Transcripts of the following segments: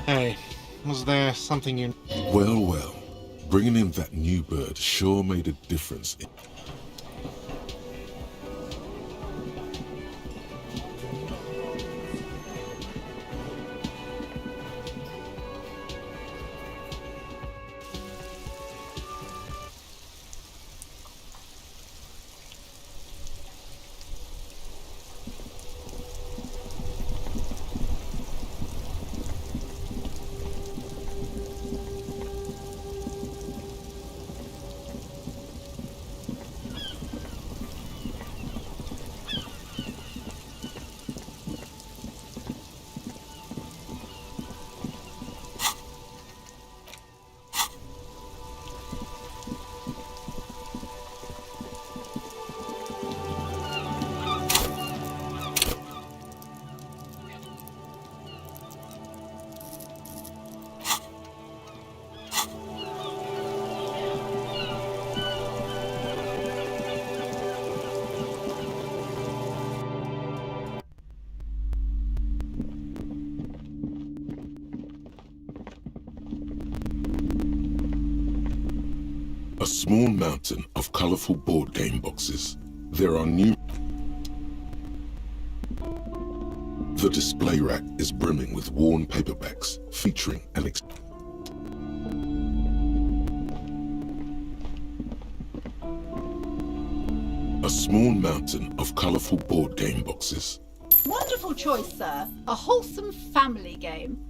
Hey, was there something you... Well, well, bringing in that new bird sure made a difference. A small mountain of colorful board game boxes. There are new... The display rack is brimming with worn paperbacks featuring an A small mountain of colorful board game boxes. Wonderful choice, sir. A wholesome family game.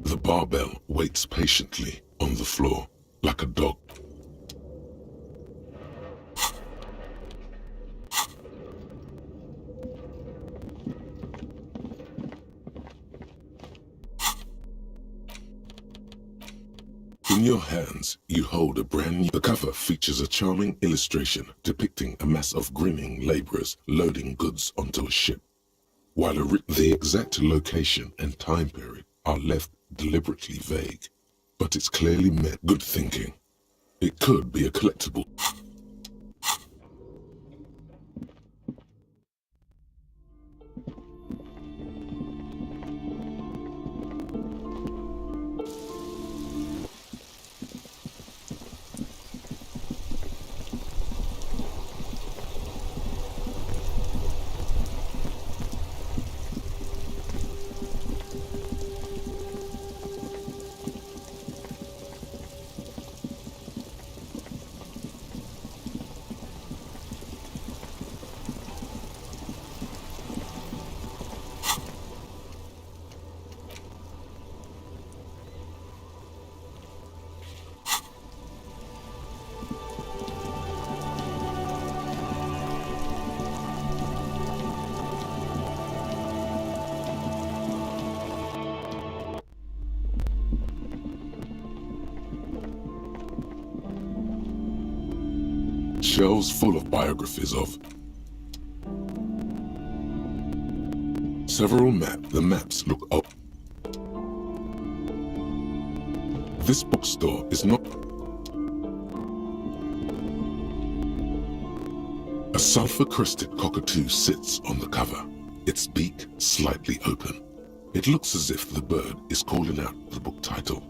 The barbell waits patiently on the floor, like a dog. In your hands, you hold a brand new... The cover features a charming illustration depicting a mass of grinning laborers loading goods onto a ship, while the exact location and time period are left deliberately vague, but it's clearly meant good thinking. It could be a collectible. Shelves full of biographies of several the maps look up. This bookstore is not... A sulfur-crested cockatoo sits on the cover, its beak slightly open. It looks as if the bird is calling out the book title.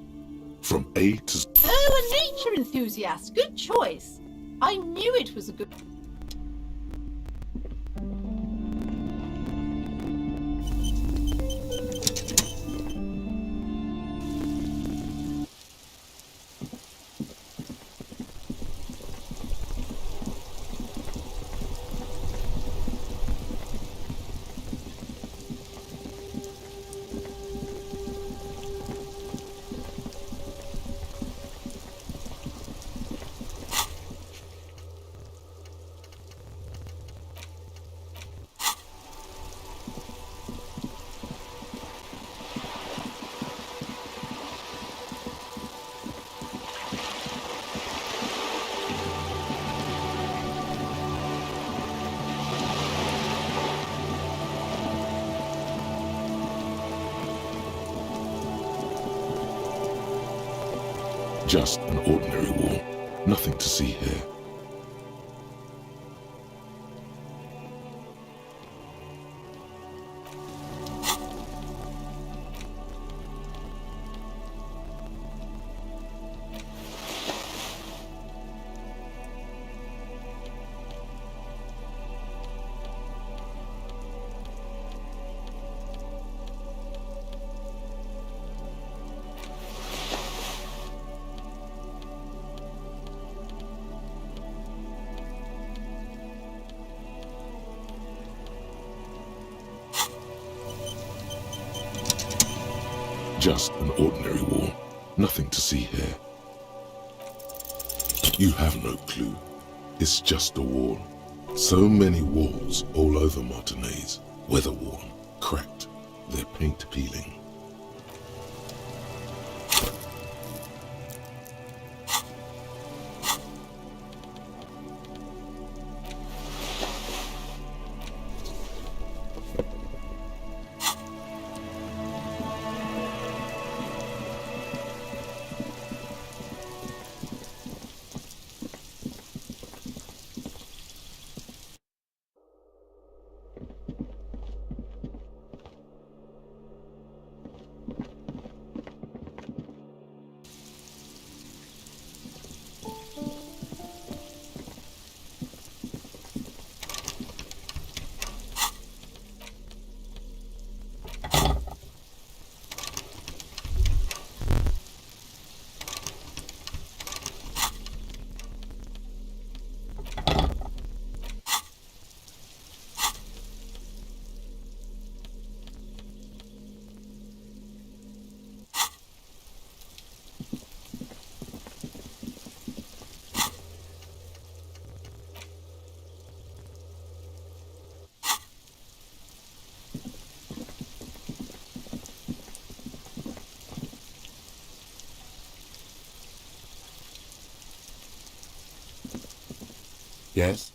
From A to Z. Oh, a nature enthusiast. Good choice. I knew it was a good... Just an ordinary wall. Nothing to see here. Just an ordinary wall. Nothing to see here. You have no clue. It's just a wall. So many walls all over Martinez. Weather-worn, cracked, their paint peeling. Yes?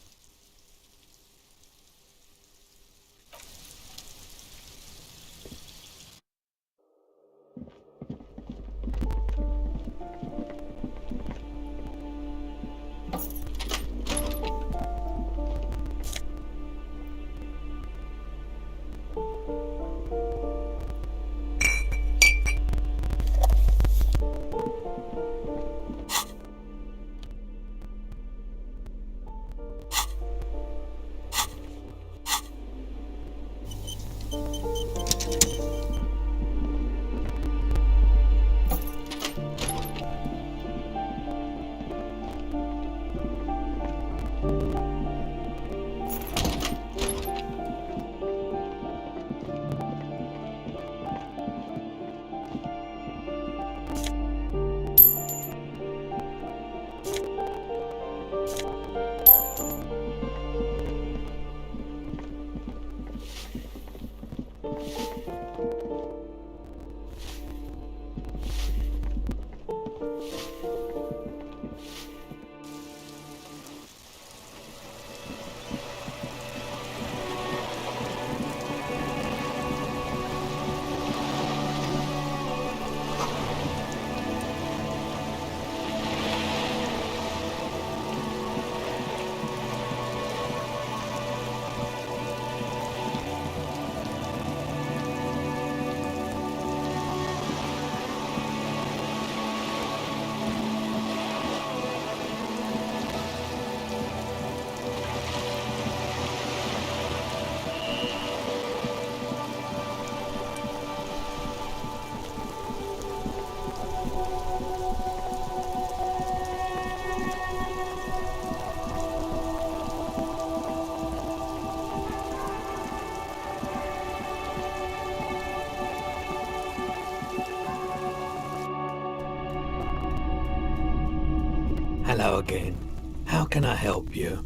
Hello again. How can I help you?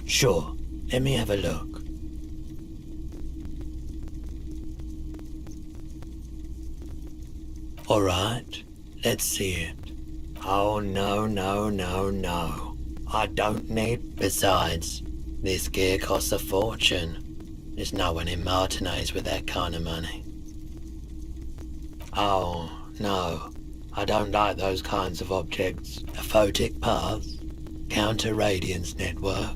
Sure, let me have a look. Alright, let's see it. Oh no, no, no, no. I don't need. Besides, this gear costs a fortune. There's no one in Martinez with that kind of money. Oh, no. I don't like those kinds of objects. A photic path, counter radiance network.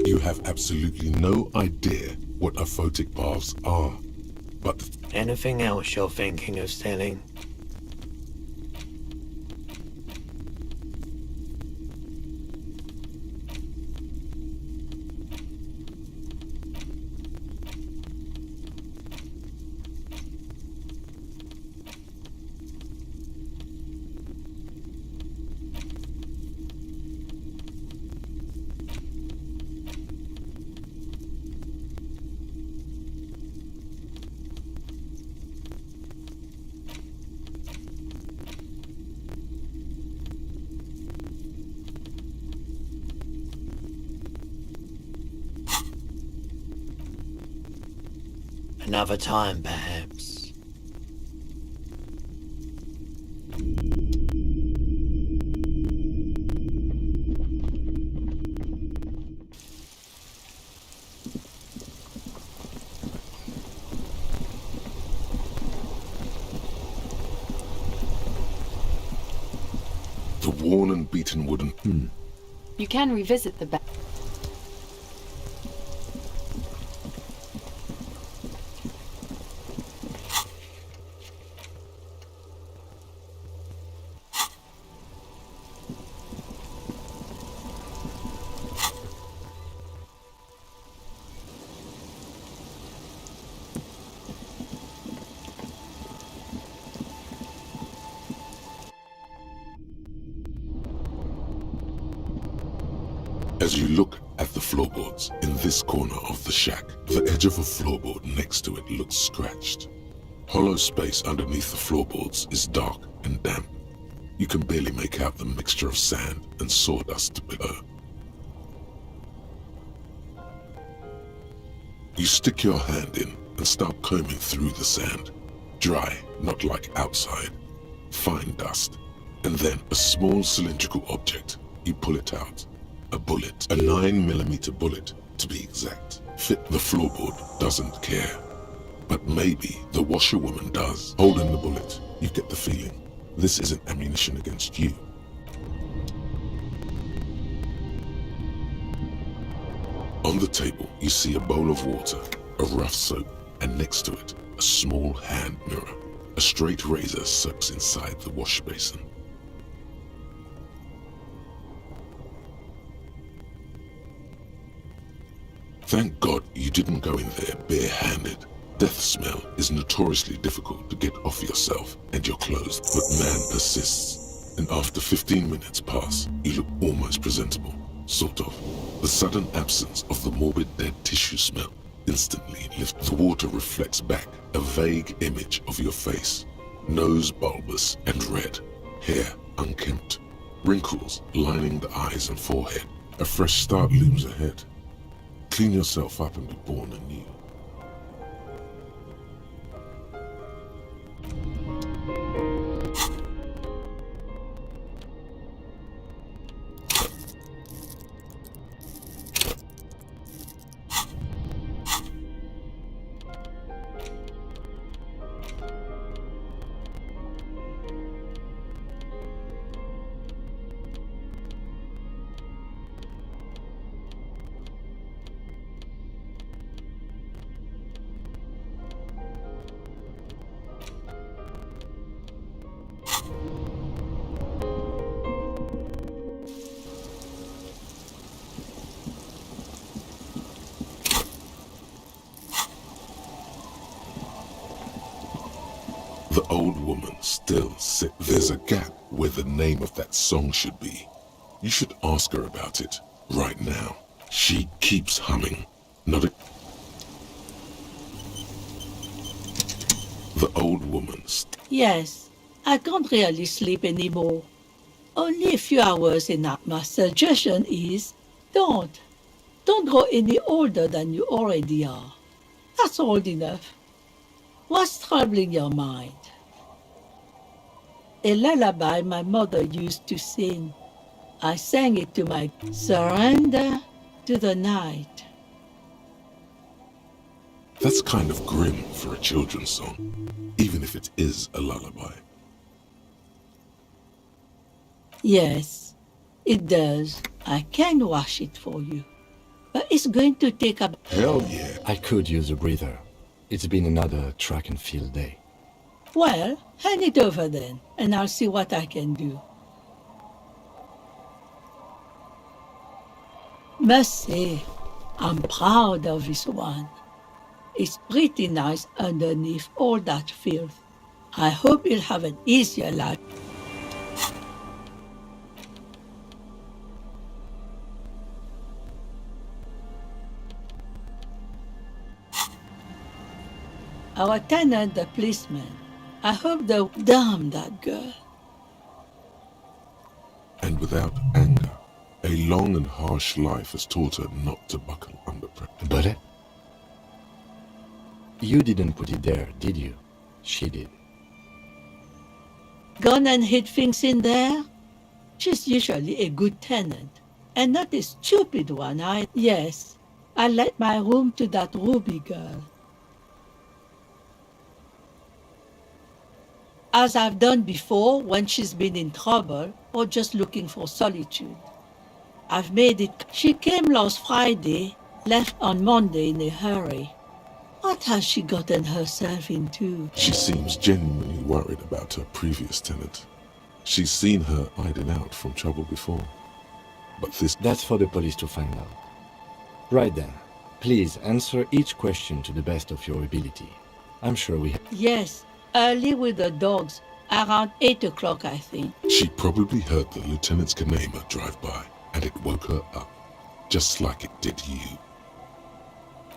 You have absolutely no idea what aphotic paths are. But Anything else you're thinking of selling? Another time, perhaps. the worn and beaten wooden... You can revisit the As you look at the floorboards in this corner of the shack, the edge of a floorboard next to it looks scratched. Hollow space underneath the floorboards is dark and damp. You can barely make out the mixture of sand and sawdust below. You stick your hand in and start combing through the sand. Dry, not like outside. Fine dust. And then a small cylindrical object. You pull it out. A bullet. A 9mm bullet, to be exact. Fit the floorboard doesn't care. But maybe the washerwoman does. Holding the bullet, you get the feeling this isn't ammunition against you. On the table, you see a bowl of water, a rough soap, and next to it, a small hand mirror. A straight razor soaks inside the wash basin. Thank God you didn't go in there bare-handed. Death smell is notoriously difficult to get off yourself and your clothes, but man persists. And after 15 minutes pass, you look almost presentable. Sort of. The sudden absence of the morbid dead tissue smell instantly lifts. The water reflects back a vague image of your face. Nose bulbous and red. Hair unkempt. Wrinkles lining the eyes and forehead. A fresh start looms ahead. Clean yourself up and be born anew. The old woman still sits. There's a gap where the name of that song should be. You should ask her about it right now. She keeps humming. Not a... The old woman... Yes, I can't really sleep anymore. Only a few hours enough. My suggestion is, don't. Don't go any older than you already are. That's old enough. What's troubling your mind? A lullaby my mother used to sing. I sang it to my surrender to the night. That's kind of grim for a children's song, even if it is a lullaby. Yes, it does. I can wash it for you. But it's going to take a... Hell yeah. I could use a breather. It's been another track and field day. Well, hand it over then, and I'll see what I can do. Must say, I'm proud of this one. It's pretty nice underneath all that filth. I hope you'll have an easier life. Our tenant, the policeman. I hope they'll damn that girl. And without anger, a long and harsh life has taught her not to buckle under pressure. But you didn't put it there, did you? She did. Gone and hid things in there? She's usually a good tenant, and not a stupid one. Yes, I let my room to that Ruby girl. As I've done before when she's been in trouble or just looking for solitude. I've made it. She came last Friday, left on Monday in a hurry. What has she gotten herself into? She seems genuinely worried about her previous tenant. She's seen her hiding out from trouble before. But this... That's for the police to find out. Right then. Please answer each question to the best of your ability. I'm sure we have... Yes, early with the dogs. Around 8 o'clock, I think. She probably heard the Lieutenant's Kanema drive by, and it woke her up, just like it did you.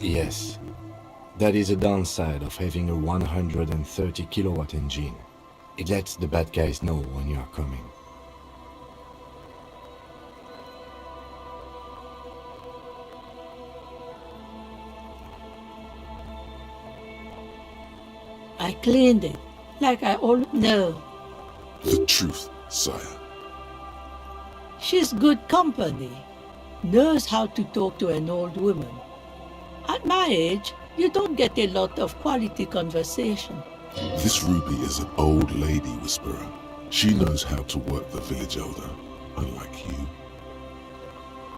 Yes. That is a downside of having a 130 kilowatt engine. It lets the bad guys know when you are coming. I cleaned it, like I always know. The truth, sire. She's good company. Knows how to talk to an old woman. At my age, you don't get a lot of quality conversation. This Ruby is an old lady whisperer. She knows how to work the village elder, unlike you.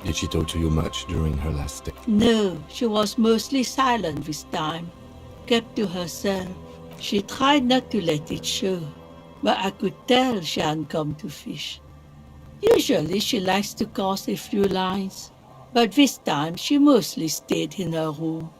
Did she talk to you much during her last stay? No, she was mostly silent this time. Kept to herself. She tried not to let it show, but I could tell she hadn't come to fish. Usually she likes to cast a few lines, but this time she mostly stayed in her room.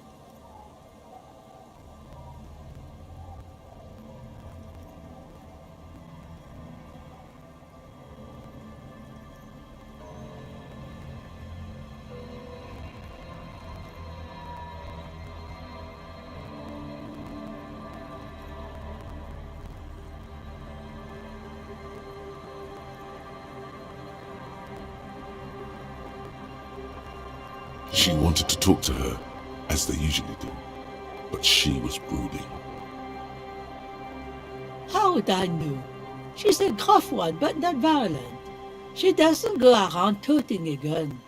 She wanted to talk to her, as they usually do, but she was brooding. How would I know? She's a gruff one, but not violent. She doesn't go around toting a gun.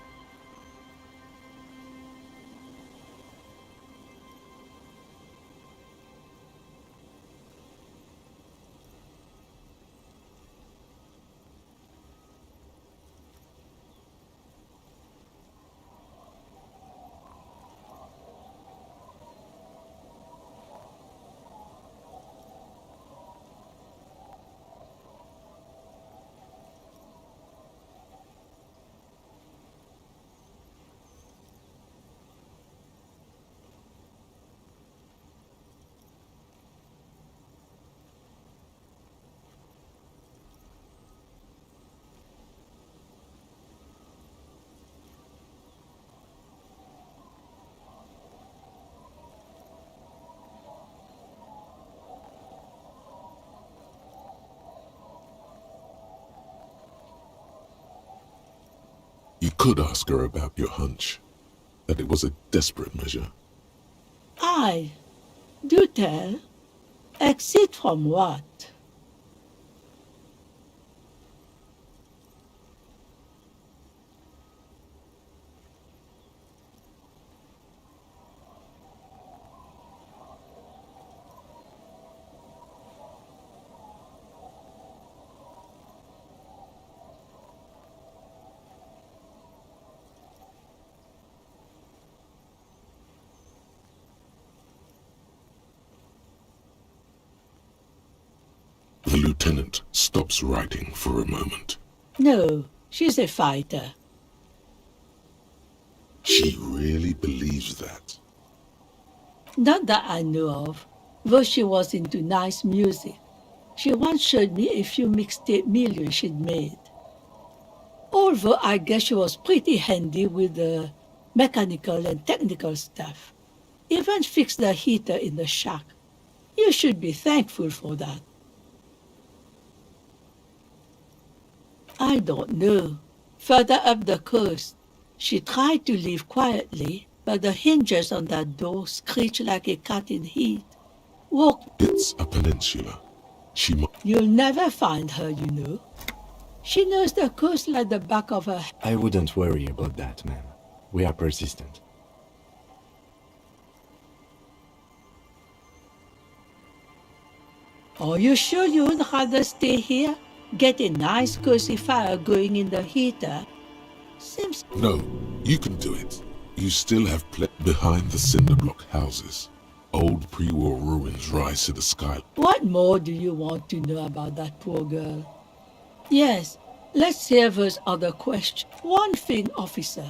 You could ask her about your hunch, that it was a desperate measure. Aye, do tell. Exit from what? lieutenant stops writing for a moment. No, she's a fighter. She really believes that. Not that I know of, though she was into nice music. She once showed me a few mixtape millions she'd made. Although I guess she was pretty handy with the mechanical and technical stuff. Even fixed the heater in the shack. You should be thankful for that. I don't know. Further up the coast, she tried to leave quietly, but the hinges on that door screeched like a cat in heat. It's a peninsula. You'll never find her, you know. She knows the coast like the back of her hand. I wouldn't worry about that, ma'am. We are persistent. Are you sure you would rather stay here? Get a nice cozy fire going in the heater? Seems... No, you can do it. You still have behind the cinder block houses. Old pre-war ruins rise to the sky. What more do you want to know about that poor girl? Yes, let's hear those other questions. One thing, officer.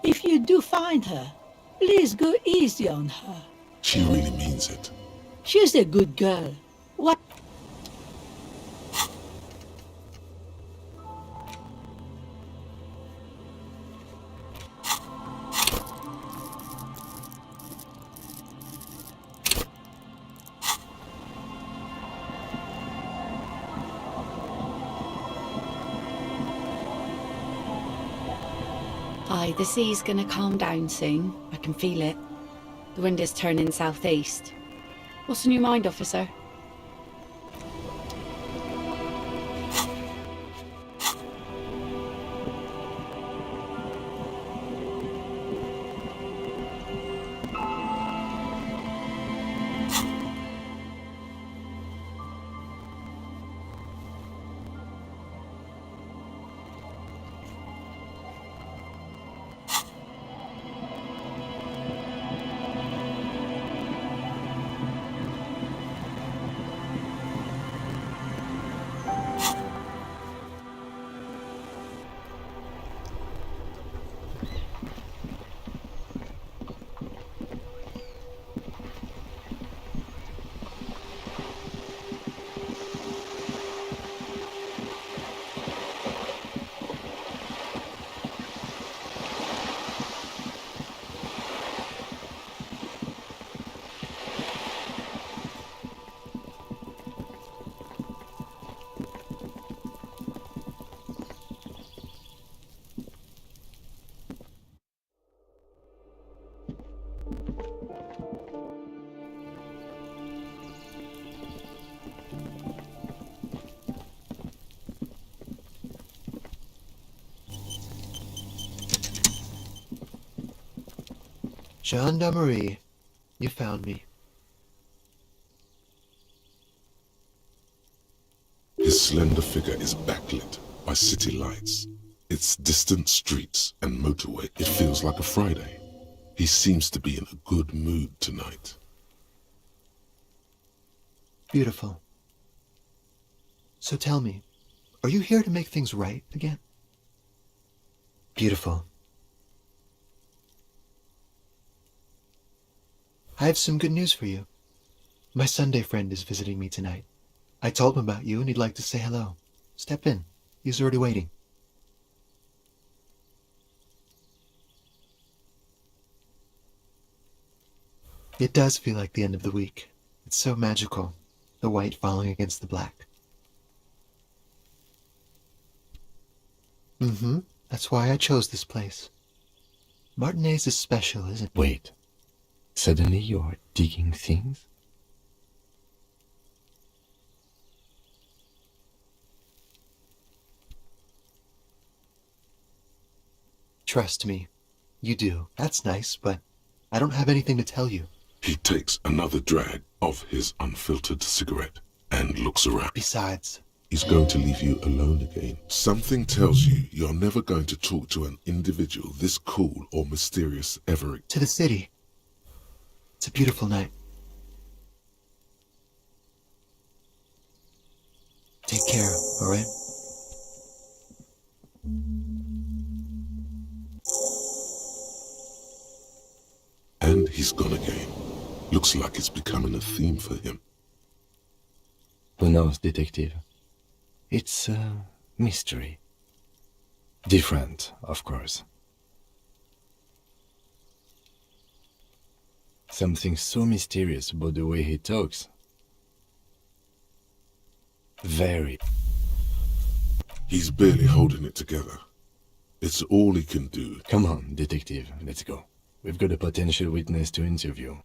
If you do find her, please go easy on her. She really means it. She's a good girl. What? Aye, the sea's gonna calm down soon. I can feel it. The wind is turning southeast. What's on your mind, officer? Gendarmerie, you found me. His slender figure is backlit by city lights. Its distant streets and motorway. It feels like a Friday. He seems to be in a good mood tonight. Beautiful. So tell me, are you here to make things right again? Beautiful. I have some good news for you. My Sunday friend is visiting me tonight. I told him about you and he'd like to say hello. Step in. He's already waiting. It does feel like the end of the week. It's so magical. The white falling against the black. That's why I chose this place. Martinez is special, isn't it? Wait. Suddenly you are digging things? Trust me. You do. That's nice, but I don't have anything to tell you. He takes another drag of his unfiltered cigarette and looks around. Besides, He's going to leave you alone again. Something tells you you're never going to talk to an individual this cool or mysterious ever. to the city. It's a beautiful night. care, alright? And he's gone again. Looks like it's becoming a theme for him. Who knows, Detective? It's a mystery. Different, of course. Something so mysterious about the way he talks. Very. He's barely holding it together. It's all he can do. Come on, Detective, let's go. We've got a potential witness to interview.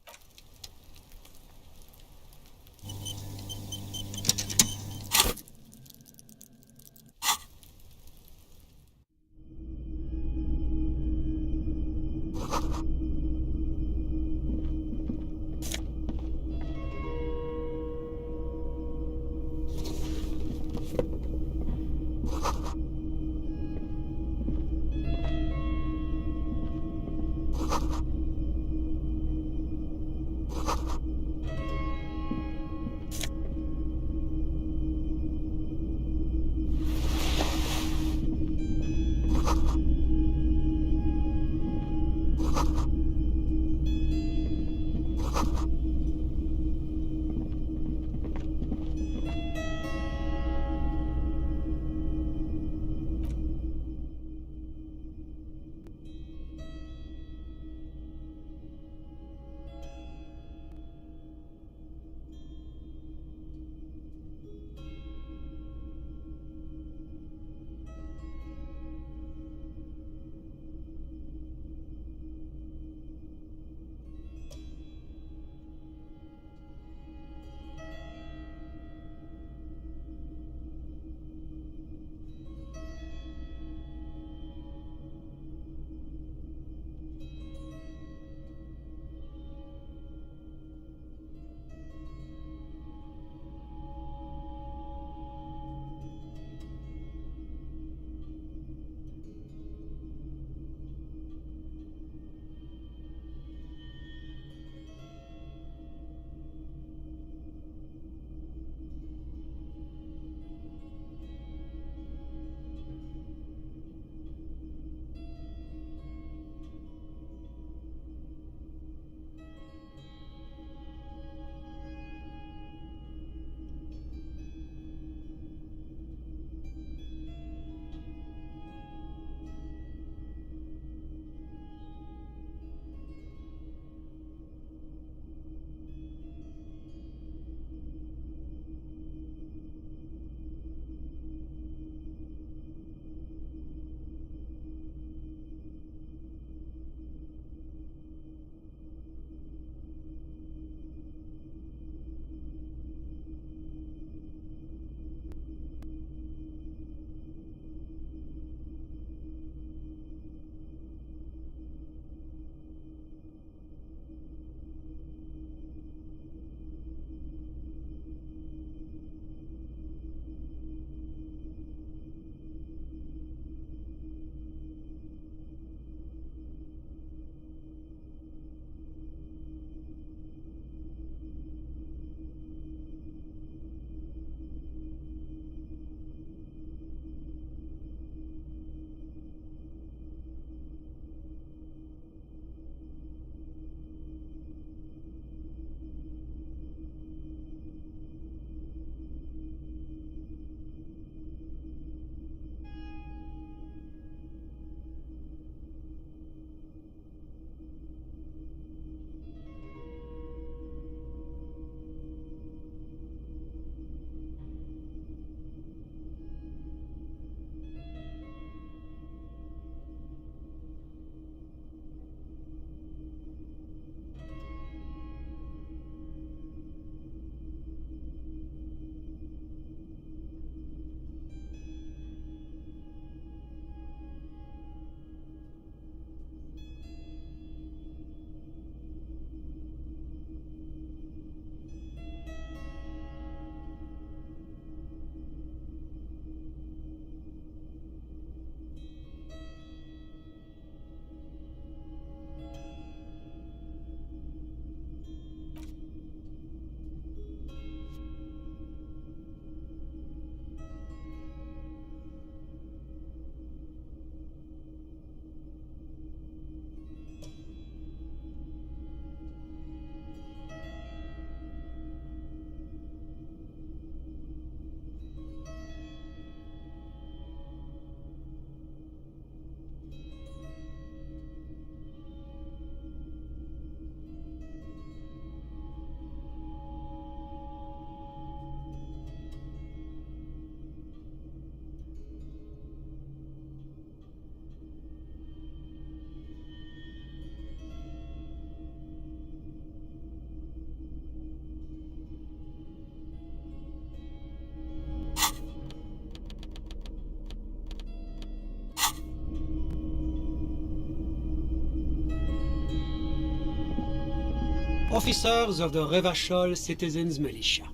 Officers of the Revachol Citizens Militia.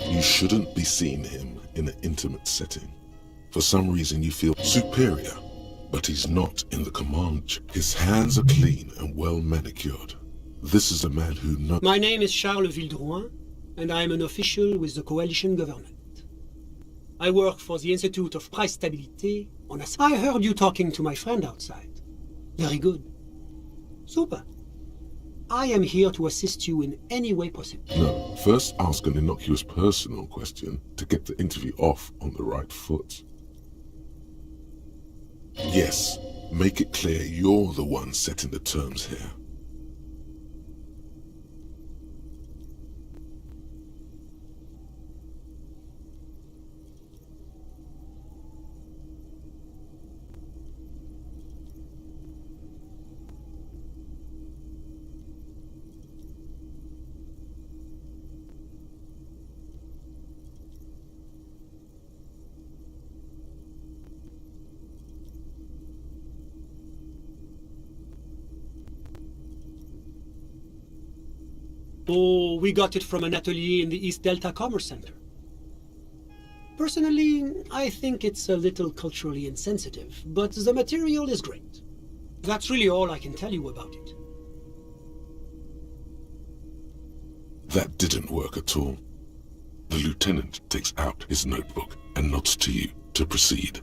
You shouldn't be seeing him in an intimate setting. For some reason you feel superior, but he's not in the command. His hands are clean and well manicured. This is a man who knows. My name is Charles Vildrouin, and I am an official with the coalition government. I work for the Institute of Price Stability on a... I heard you talking to my friend outside. Very good. Super. I am here to assist you in any way possible. No, first ask an innocuous personal question to get the interview off on the right foot. Yes, make it clear you're the one setting the terms here. Oh, we got it from an atelier in the East Delta Commerce Center. Personally, I think it's a little culturally insensitive, but the material is great. That's really all I can tell you about it. That didn't work at all. The lieutenant takes out his notebook and nods to you to proceed.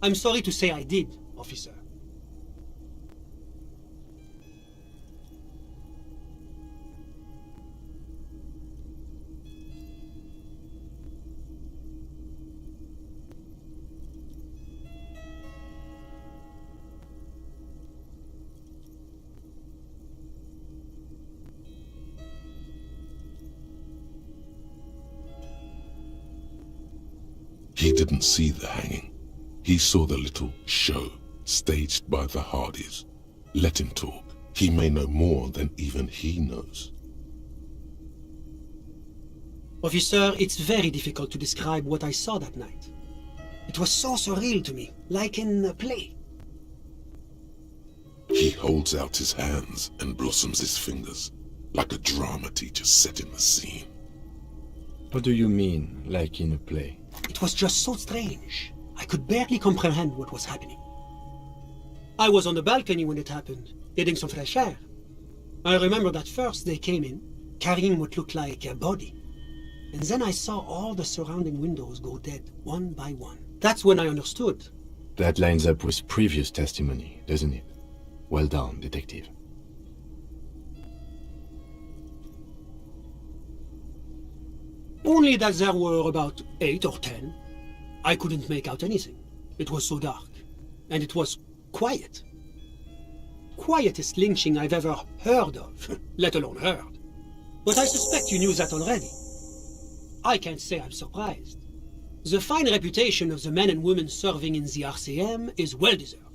I'm sorry to say I did, officer. He didn't see the hanging. He saw the little show staged by the Hardys. Let him talk. He may know more than even he knows. Officer, it's very difficult to describe what I saw that night. It was so surreal to me, like in a play. He holds out his hands and blossoms his fingers, like a drama teacher setting the scene. What do you mean, like in a play? It was just so strange. I could barely comprehend what was happening. I was on the balcony when it happened, getting some fresh air. I remember that first they came in, carrying what looked like a body. And then I saw all the surrounding windows go dead, one by one. That's when I understood. That lines up with previous testimony, doesn't it? Well done, detective. Only that there were about 8 or 10. I couldn't make out anything. It was so dark. And it was quiet. Quietest lynching I've ever heard of, let alone heard. But I suspect you knew that already. I can't say I'm surprised. The fine reputation of the men and women serving in the RCM is well deserved.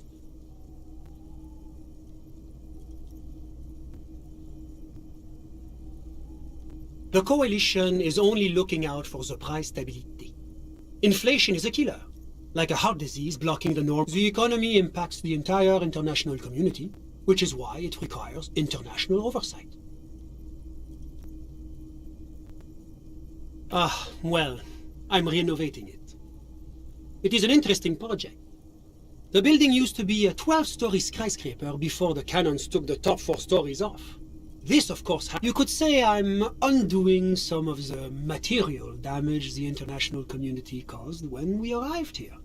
The coalition is only looking out for the price stability. Inflation is a killer, like a heart disease blocking the norm. The economy impacts the entire international community, which is why it requires international oversight. Well, I'm renovating it. It is an interesting project. The building used to be a 12-story skyscraper before the cannons took the top 4 stories off. This, of course, you could say I'm undoing some of the material damage the international community caused when we arrived here.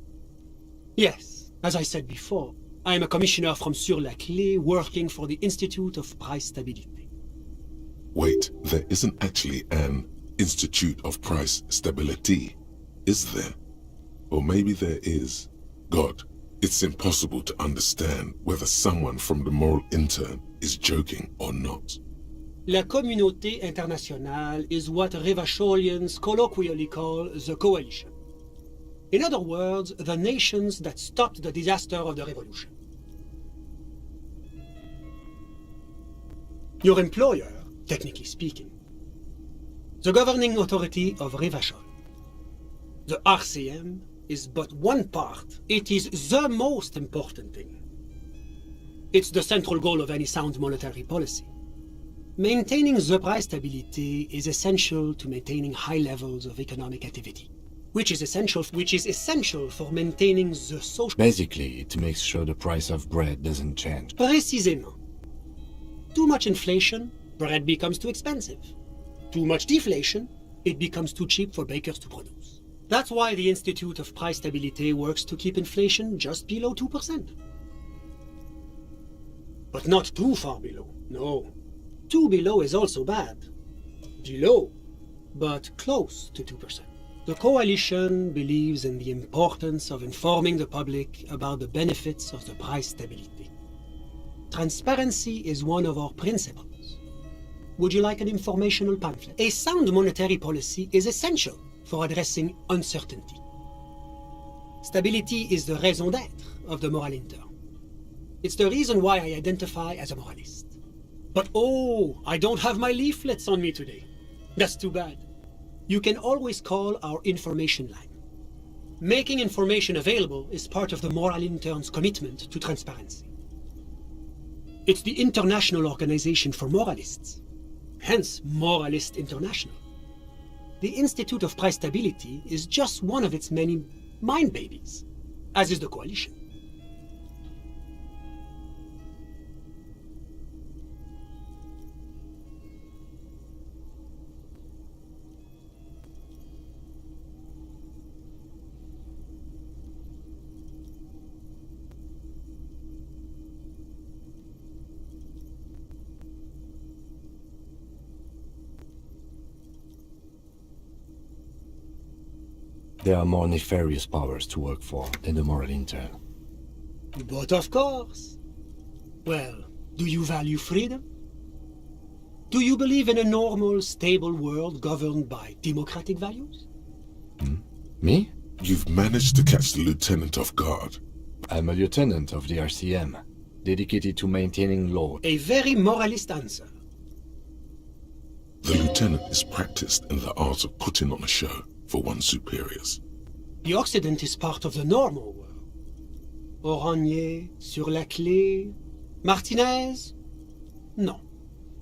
Yes, as I said before, I am a commissioner from Sur-la-Clé working for the Institute of Price Stability. Wait, there isn't actually an Institute of Price Stability, is there? Or maybe there is. God, it's impossible to understand whether someone from the moral intern is joking or not. La communauté internationale is what Revacholians colloquially call the coalition. In other words, the nations that stopped the disaster of the revolution. Your employer, technically speaking, the governing authority of Revachol, the RCM, is but one part. It is the most important thing. It's the central goal of any sound monetary policy. Maintaining the price stability is essential to maintaining high levels of economic activity, which is essential for maintaining the social... Basically, it makes sure the price of bread doesn't change. Précisément. Too much inflation, bread becomes too expensive. Too much deflation, it becomes too cheap for bakers to produce. That's why the Institute of Price Stability works to keep inflation just below 2%. But not too far below, no. Too below is also bad. Below, but close to 2%. The coalition believes in the importance of informing the public about the benefits of the price stability. Transparency is one of our principles. Would you like an informational pamphlet? A sound monetary policy is essential for addressing uncertainty. Stability is the raison d'être of the moral intern. It's the reason why I identify as a moralist. But oh, I don't have my leaflets on me today. That's too bad. You can always call our information line. Making information available is part of the moral intern's commitment to transparency. It's the International Organization for Moralists, hence Moralist International. The Institute of Price Stability is just one of its many mind babies, as is the coalition. There are more nefarious powers to work for than the moral intern. But of course. Well, do you value freedom? Do you believe in a normal, stable world governed by democratic values? Me? You've managed to catch the lieutenant off guard. I'm a lieutenant of the RCM, dedicated to maintaining law. A very moralist answer. The lieutenant is practiced in the art of putting on a show for one's superiors. The Occident is part of the normal world. Oranier, Sur la Clé, Martinez? No.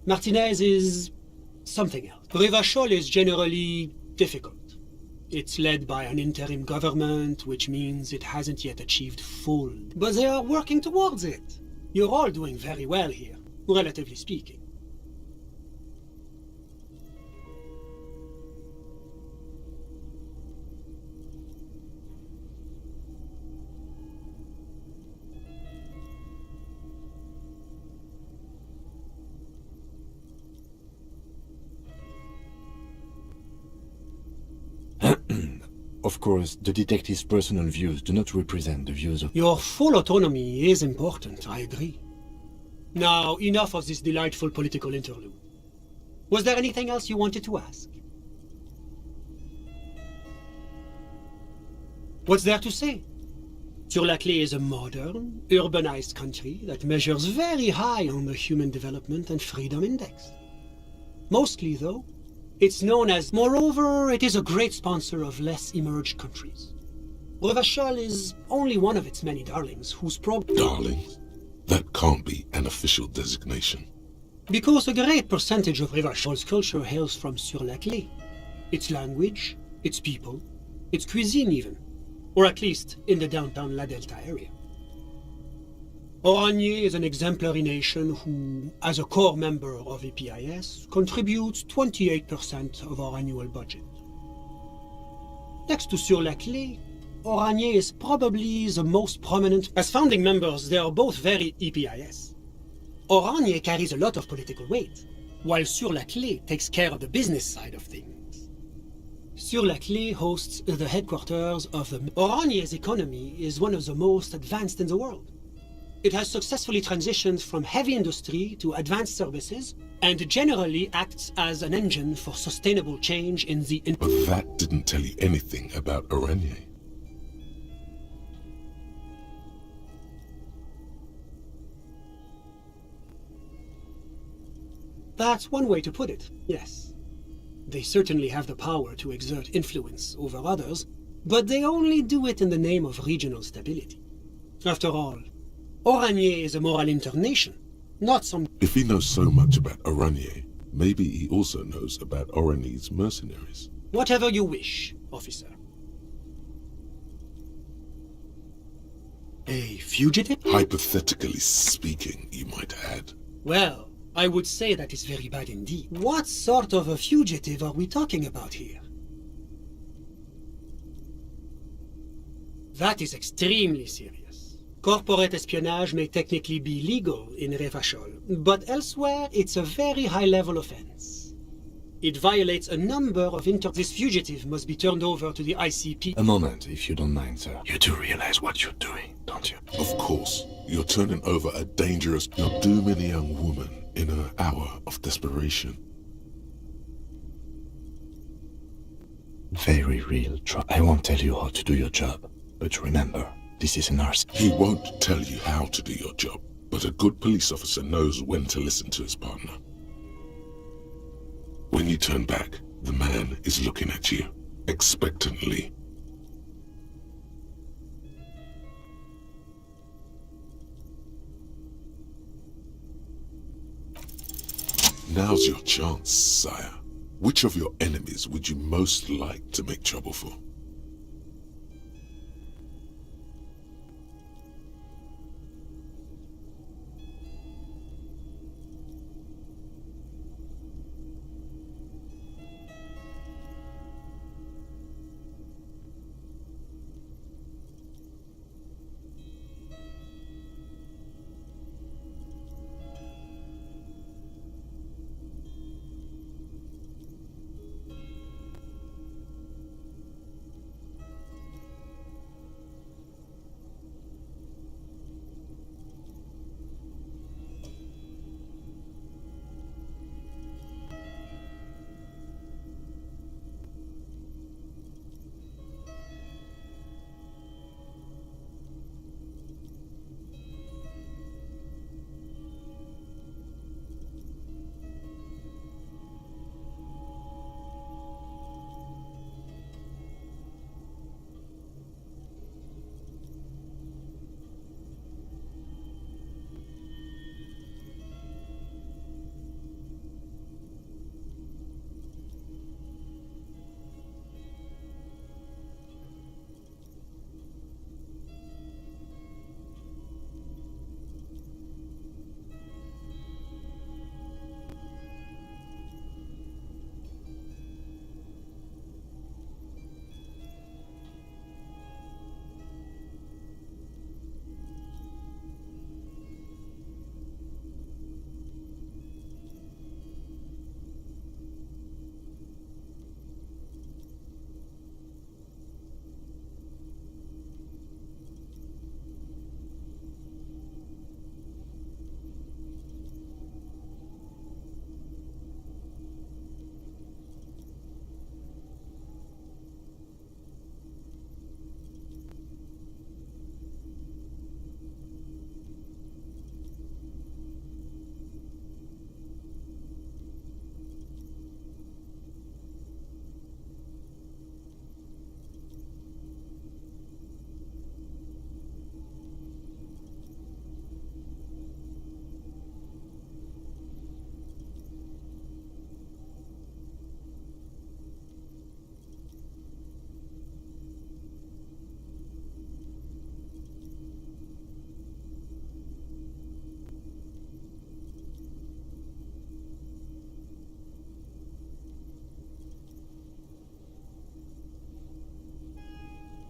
Martinez is something else. Revachol is generally difficult. It's led by an interim government, which means it hasn't yet achieved full. But they are working towards it. You're all doing very well here, relatively speaking. Of course, the detective's personal views do not represent the views of... Your full autonomy is important, I agree. Now, enough of this delightful political interlude. Was there anything else you wanted to ask? What's there to say? Sur la Clé is a modern, urbanized country that measures very high on the Human Development and Freedom Index. Mostly, though, it's known as... Moreover, it is a great sponsor of less emerged countries. Revachol is only one of its many darlings whose Darlings? That can't be an official designation. Because a great percentage of Revachol's culture hails from Sur la Clé. Its language, its people, its cuisine even. Or at least in the downtown La Delta area. Oranier is an exemplary nation who, as a core member of EPIS, contributes 28% of our annual budget. Next to Sur la Clé, Oranier is probably the most prominent. As founding members, they are both very EPIS. Oranier carries a lot of political weight, while Sur la Clé takes care of the business side of things. Sur la Clé hosts the headquarters of the... Oranier's economy is one of the most advanced in the world. It has successfully transitioned from heavy industry to advanced services, and generally acts as an engine for sustainable change in the... But that didn't tell you anything about Oranier. That's one way to put it, yes. They certainly have the power to exert influence over others, But they only do it in the name of regional stability. After all, Oranier is a moral internation, not some... If he knows so much about Oranier, maybe he also knows about Oranier's mercenaries. Whatever you wish, officer. A fugitive? Hypothetically speaking, you might add. Well, I would say that is very bad indeed. What sort of a fugitive are we talking about here? That is extremely serious. Corporate espionage may technically be legal in Revachol, but elsewhere it's a very high-level offense. It violates a number of This fugitive must be turned over to the ICP. A moment, if you don't mind, sir. You do realize what you're doing, don't you? Of course, you're turning over a dangerous... You're dooming a young woman in her hour of desperation. Very real. I won't tell you how to do your job, but remember, this is an arson. He won't tell you how to do your job, but a good police officer knows when to listen to his partner. When you turn back, the man is looking at you, expectantly. Now's your chance, sire. Which of your enemies would you most like to make trouble for?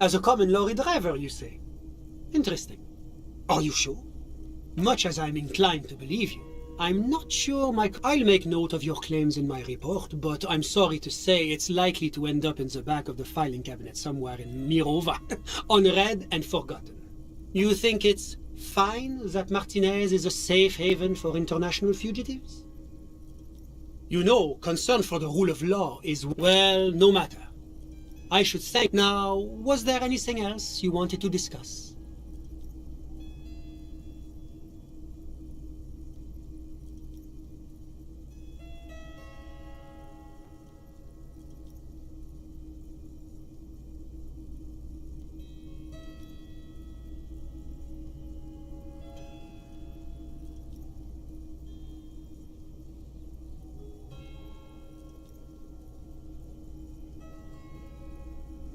As a common lorry driver, you say? Interesting. Are you sure? Much as I'm inclined to believe you, I'm not sure I'll make note of your claims in my report, but I'm sorry to say it's likely to end up in the back of the filing cabinet somewhere in Mirova, unread and forgotten. You think it's fine that Martinez is a safe haven for international fugitives? You know, concern for the rule of law is, well, no matter. I should thank. Now, was there anything else you wanted to discuss?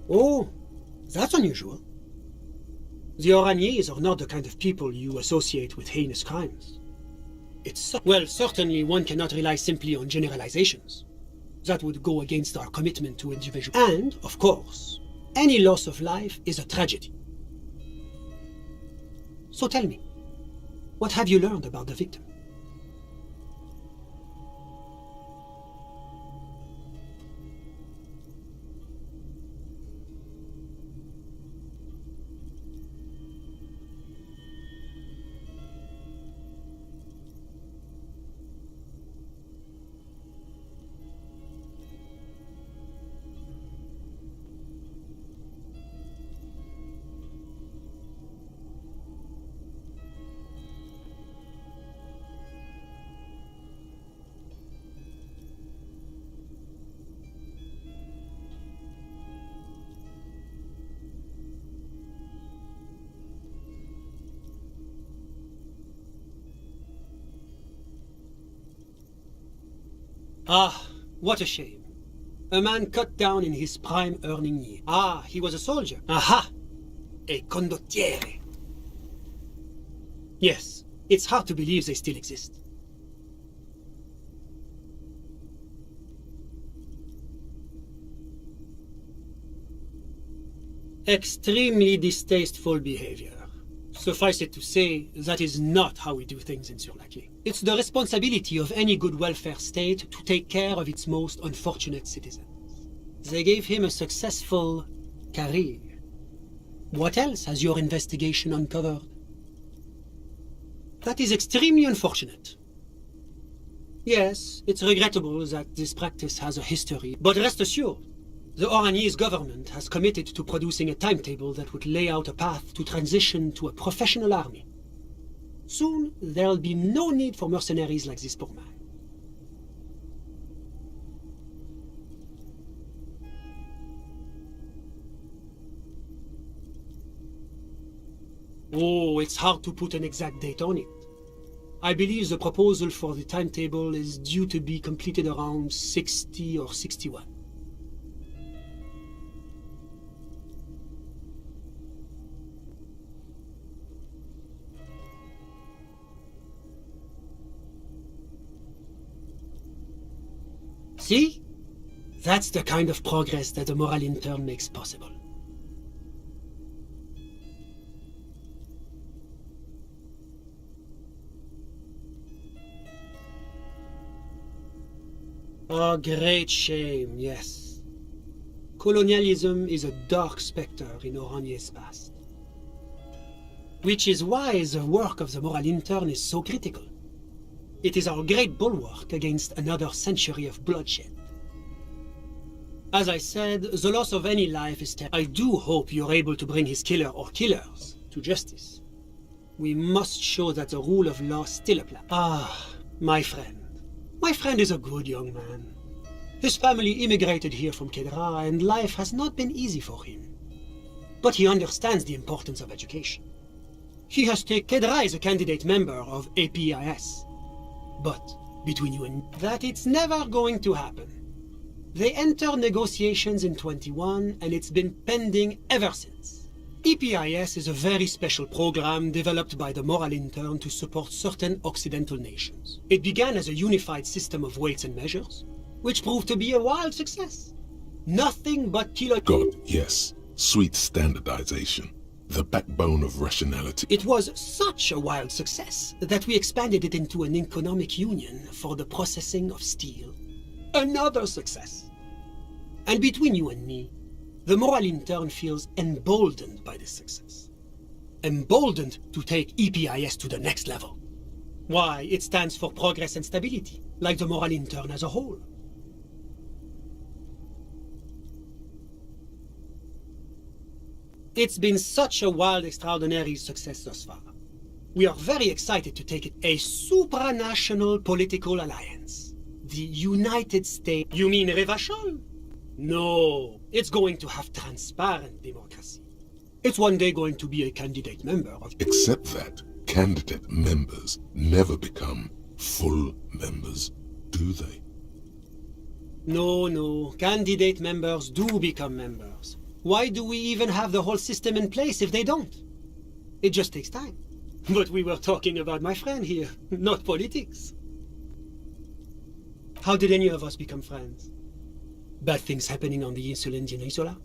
Oh, that's unusual. The Oraniers are not the kind of people you associate with heinous crimes. Well, certainly one cannot rely simply on generalizations. That would go against our commitment to individual. And, of course, any loss of life is a tragedy. So tell me, what have you learned about the victim? Ah, what a shame. A man cut down in his prime earning year. Ah, he was a soldier. Aha! A condottiere. Yes, it's hard to believe they still exist. Extremely distasteful behavior. Suffice it to say, that is not how we do things in Sur-la-Clé. It's the responsibility of any good welfare state to take care of its most unfortunate citizens. They gave him a successful career. What else has your investigation uncovered? That is extremely unfortunate. Yes, it's regrettable that this practice has a history, but rest assured, the Oraniers government has committed to producing a timetable that would lay out a path to transition to a professional army. Soon, there'll be no need for mercenaries like this poor man. Oh, it's hard to put an exact date on it. I believe the proposal for the timetable is due to be completed around 60 or 61. See? That's the kind of progress that the moral intern makes possible. A great shame, yes. Colonialism is a dark spectre in Oranier's past. Which is why the work of the moral intern is so critical. It is our great bulwark against another century of bloodshed. As I said, the loss of any life is terrible. I do hope you're able to bring his killer or killers to justice. We must show that the rule of law still applies. Ah, my friend. My friend is a good young man. His family immigrated here from Kedra, and life has not been easy for him. But he understands the importance of education. He has taken... Kedra is a candidate member of APIS. But, between you and me, that it's never going to happen. They entered negotiations in 21, and it's been pending ever since. EPIS is a very special program developed by the moral intern to support certain Occidental nations. It began as a unified system of weights and measures, which proved to be a wild success. Nothing but kilo... God, yes. Sweet standardization. The backbone of rationality. It was such a wild success that we expanded it into an economic union for the processing of steel. Another success. And between you and me, the moral intern feels emboldened by this success. Emboldened to take EPIS to the next level. Why, it stands for progress and stability, like the moral intern as a whole. It's been such a wild, extraordinary success thus far. We are very excited to take it a supranational political alliance. The United States... You mean Revachol? No, it's going to have transparent democracy. It's one day going to be a candidate member of... Except that candidate members never become full members, do they? No, candidate members do become members. Why do we even have the whole system in place if they don't? It just takes time. But we were talking about my friend here, not politics. How did any of us become friends? Bad things happening on the Insulindian Isola?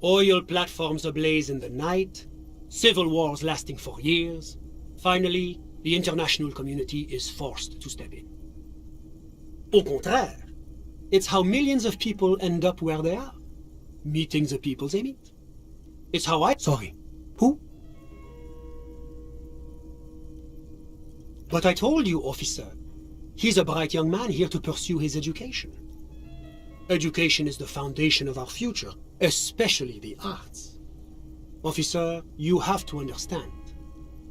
Oil platforms ablaze in the night? Civil wars lasting for years? Finally, the international community is forced to step in. Au contraire, it's how millions of people end up where they are, meeting the people they meet. It's how I... Sorry, who? But I told you, officer, he's a bright young man here to pursue his education. Education is the foundation of our future, especially the arts. Officer, you have to understand.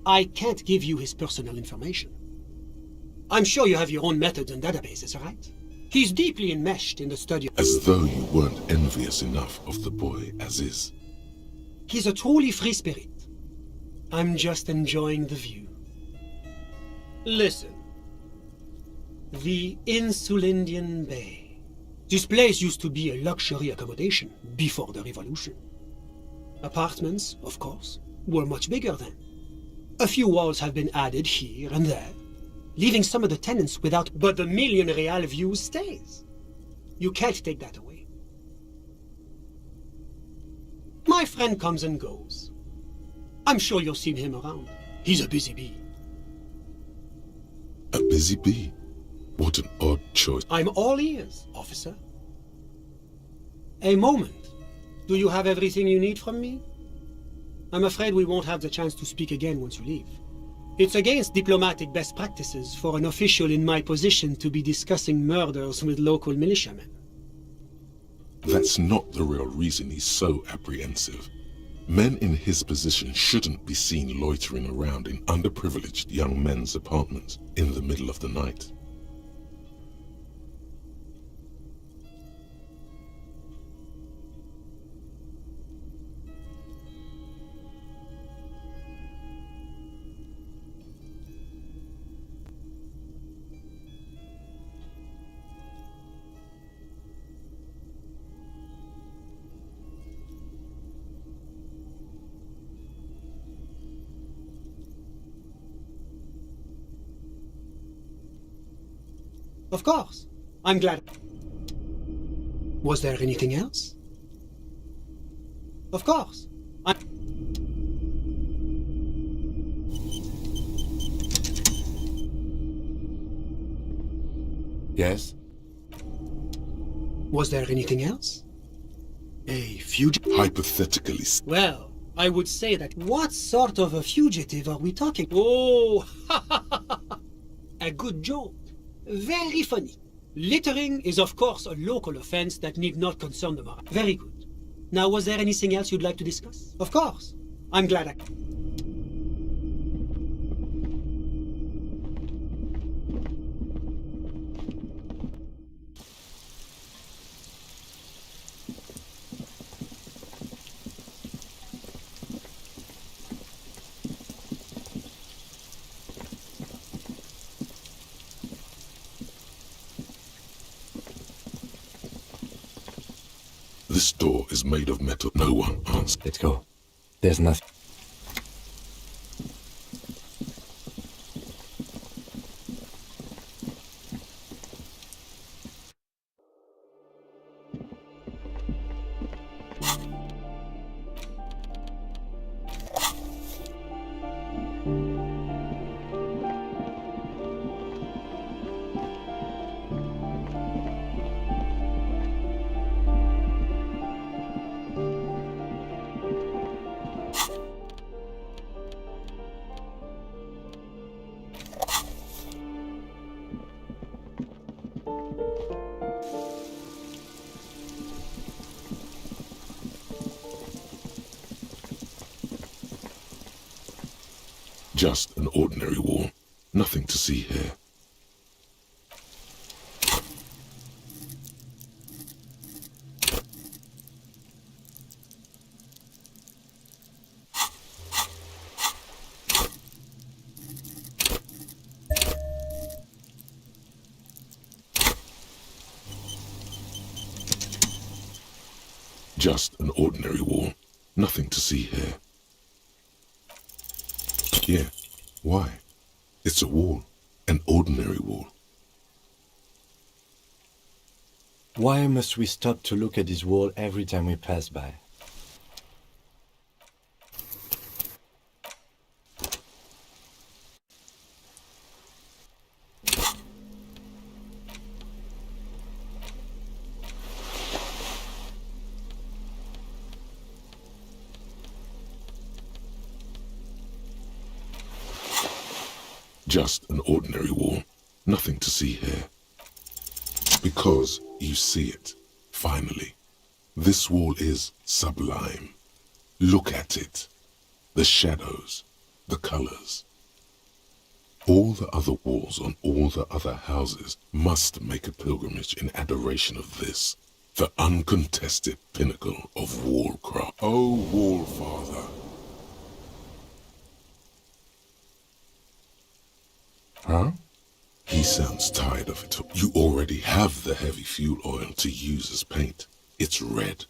I can't give you his personal information. I'm sure you have your own methods and databases, right? He's deeply enmeshed in the study. As though you weren't envious enough of the boy as is. He's a truly free spirit. I'm just enjoying the view. Listen. The Insulindian Bay. This place used to be a luxury accommodation before the revolution. Apartments, of course, were much bigger then. A few walls have been added here and there, leaving some of the tenants without, but the million real view stays. You can't take that away. My friend comes and goes. I'm sure you've seen him around. He's a busy bee. A busy bee? What an odd choice. I'm all ears, officer. A moment. Do you have everything you need from me? I'm afraid we won't have the chance to speak again once you leave. It's against diplomatic best practices for an official in my position to be discussing murders with local militiamen. That's not the real reason he's so apprehensive. Men in his position shouldn't be seen loitering around in underprivileged young men's apartments in the middle of the night. Of course. I'm glad. Was there anything else? Of course. Yes? Was there anything else? A fugitive? Hypothetically. Well, I would say that what sort of a fugitive are we talking? Oh, a good joke. Very funny. Littering is of course a local offense that need not concern the moral. Very good. Now, was there anything else you'd like to discuss? Of course. I'm glad I... This door is made of metal. No one answers. Let's go. There's nothing. Just an ordinary wall. Nothing to see here. Just an ordinary wall. Nothing to see here. Yeah, why? It's a wall. An ordinary wall. Why must we stop to look at this wall every time we pass by? Just an ordinary wall. Nothing to see here. Because you see it, finally. This wall is sublime. Look at it. The shadows, the colors. All the other walls on all the other houses must make a pilgrimage in adoration of this, the uncontested pinnacle of wallcraft. Oh, Wallfather. Huh? He sounds tired of it. You already have the heavy fuel oil to use as paint. It's red.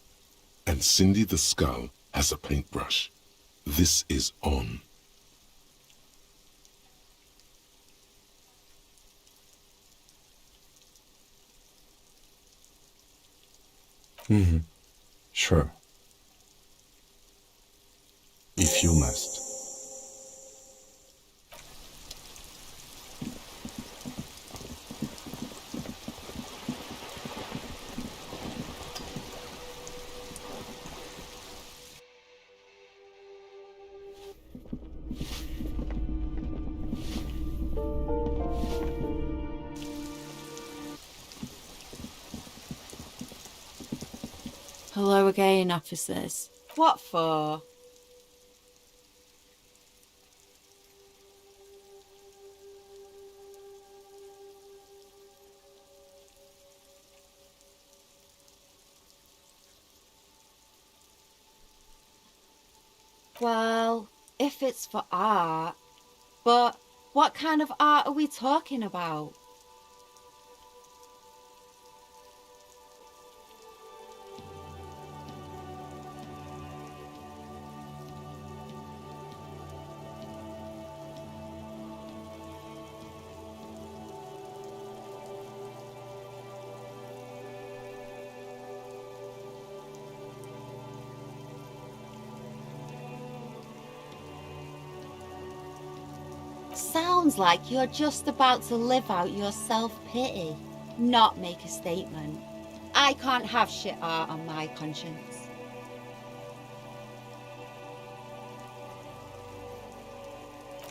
And Cindy the Skull has a paintbrush. This is on. Mm-hmm. Sure. If you must. Hello again, officers. What for? Well, if it's for art, but what kind of art are we talking about? Sounds like you're just about to live out your self-pity, not make a statement. I can't have shit art on my conscience.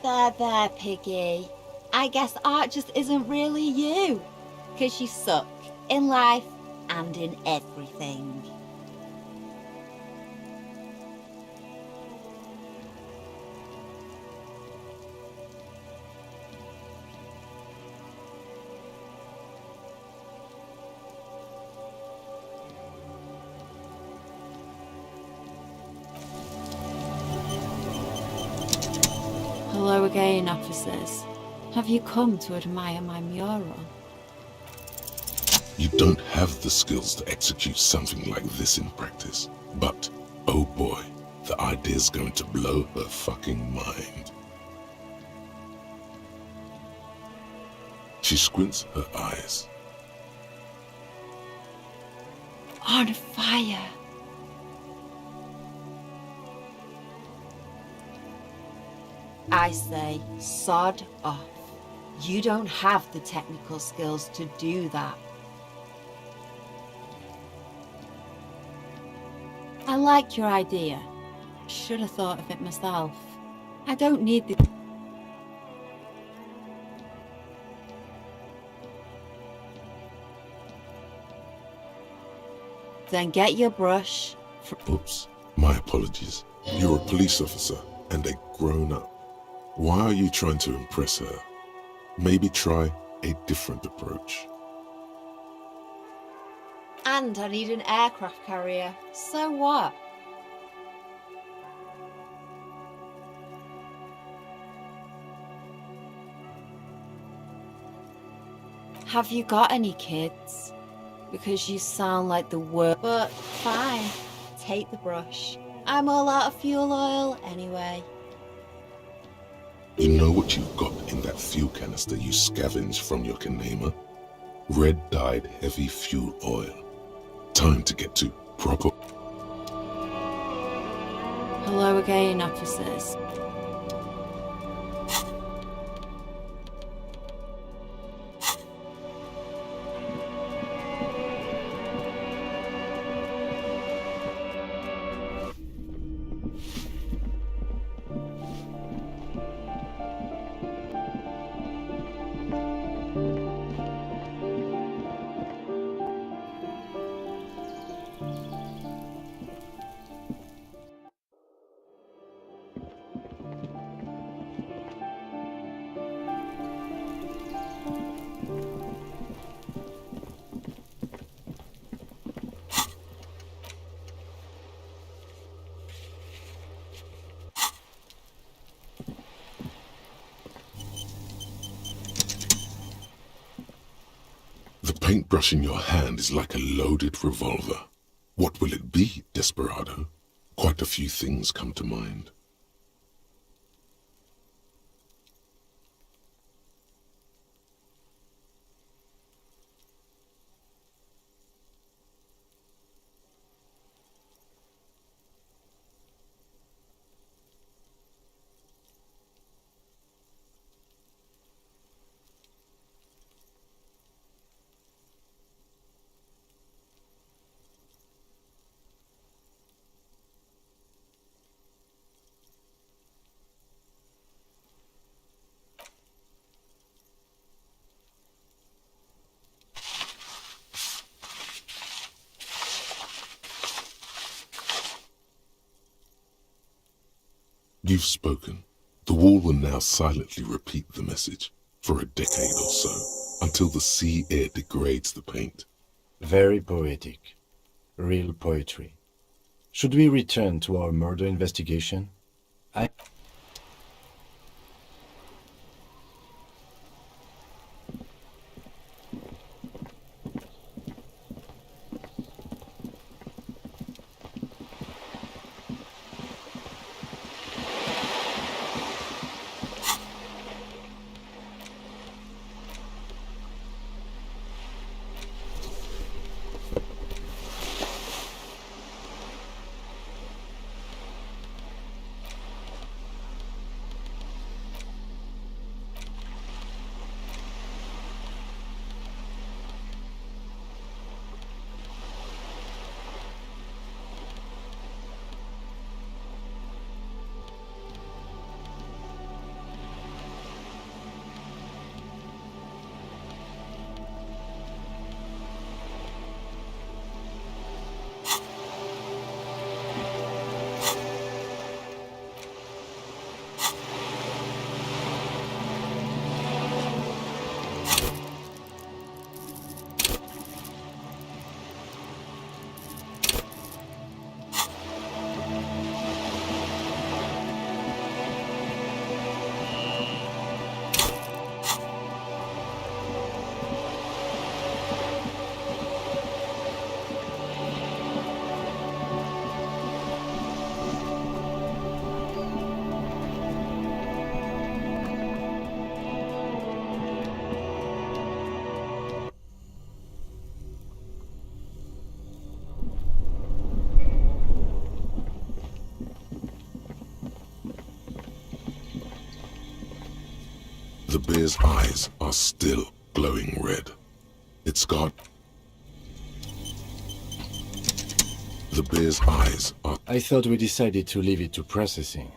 There, Piggy. I guess art just isn't really you, 'cause you suck in life and in everything. Hello again, officers. Have you come to admire my mural? You don't have the skills to execute something like this in practice. But, oh boy, the idea's going to blow her fucking mind. She squints her eyes. On fire. I say, sod off. You don't have the technical skills to do that. I like your idea. Should have thought of it myself. I don't need the... Then get your brush. Oops, my apologies. You're a police officer and a grown-up. Why are you trying to impress her? Maybe try a different approach. And I need an aircraft carrier. So what? Have you got any kids? Because you sound like the worst. But fine, take the brush. I'm all out of fuel oil anyway. You know what you've got in that fuel canister you scavenged from your Kanema? Red-dyed heavy fuel oil. Time to get to proper... Hello again, officers. The paintbrush in your hand is like a loaded revolver. What will it be, Desperado? Quite a few things come to mind. You've spoken. The wall will now silently repeat the message for a decade or so, until the sea air degrades the paint. Very poetic. Real poetry. Should we return to our murder investigation? The bear's eyes are still glowing red. It's got... The bear's eyes are... I thought we decided to leave it to processing.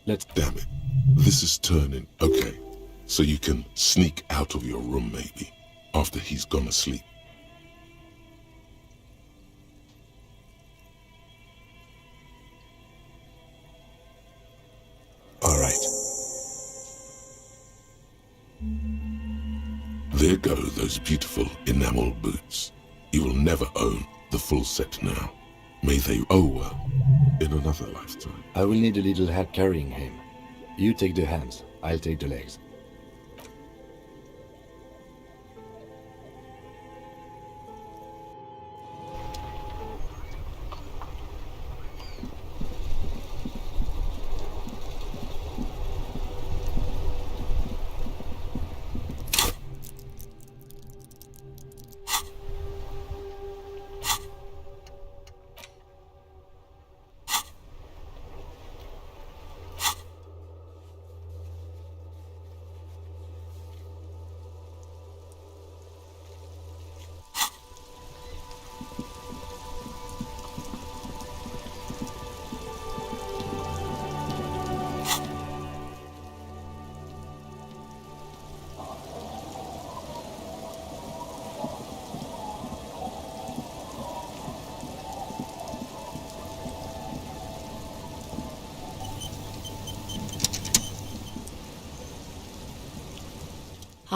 Let's... Damn it. This is turning... Okay. So you can sneak out of your room, maybe, after he's gone to sleep. All right. There go those beautiful enamel boots. You will never own the full set now. May they in another lifetime. I will need a little help carrying him. You take the hands, I'll take the legs.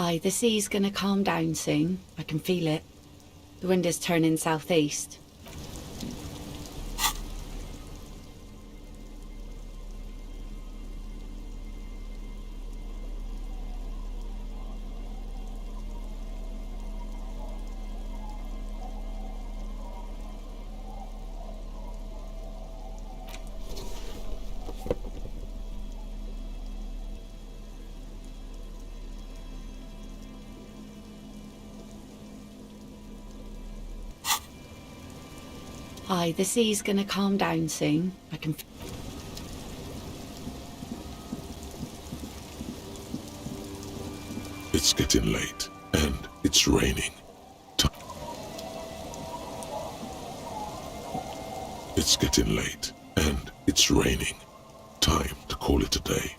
Aye, the sea's gonna calm down soon. I can feel it. The wind is turning southeast. Aye, the sea's gonna calm down soon. I can. It's getting late, and it's raining. It's getting late, and it's raining. Time to call it a day.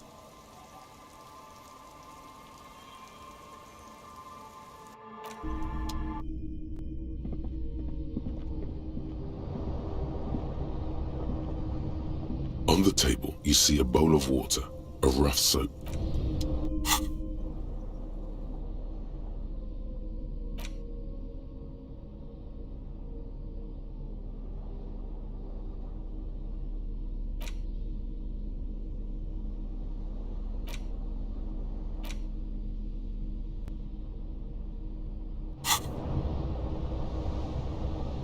On the table, you see a bowl of water, a rough soap.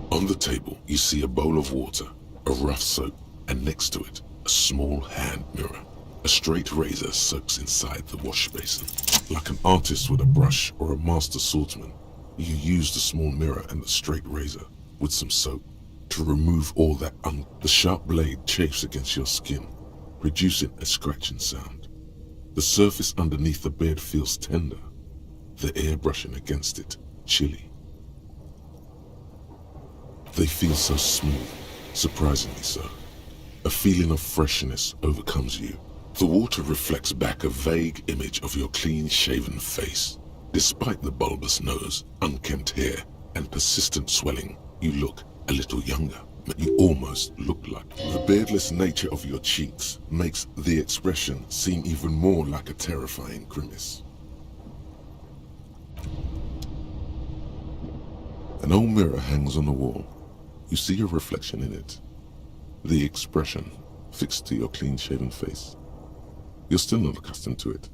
On the table, you see a bowl of water, a rough soap, and next to it, a small hand mirror. A straight razor soaks inside the wash basin. Like an artist with a brush or a master swordsman, you use the small mirror and the straight razor with some soap to remove all that The sharp blade chafes against your skin, producing a scratching sound. The surface underneath the beard feels tender, the air brushing against it chilly. They feel so smooth, surprisingly so. A feeling of freshness overcomes you. The water reflects back a vague image of your clean-shaven face. Despite the bulbous nose, unkempt hair, and persistent swelling, you look a little younger. You almost look like. The beardless nature of your cheeks makes the expression seem even more like a terrifying grimace. An old mirror hangs on the wall. You see your reflection in it. The expression fixed to your clean-shaven face. You're still not accustomed to it.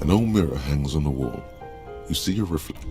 An old mirror hangs on the wall. You see your reflection.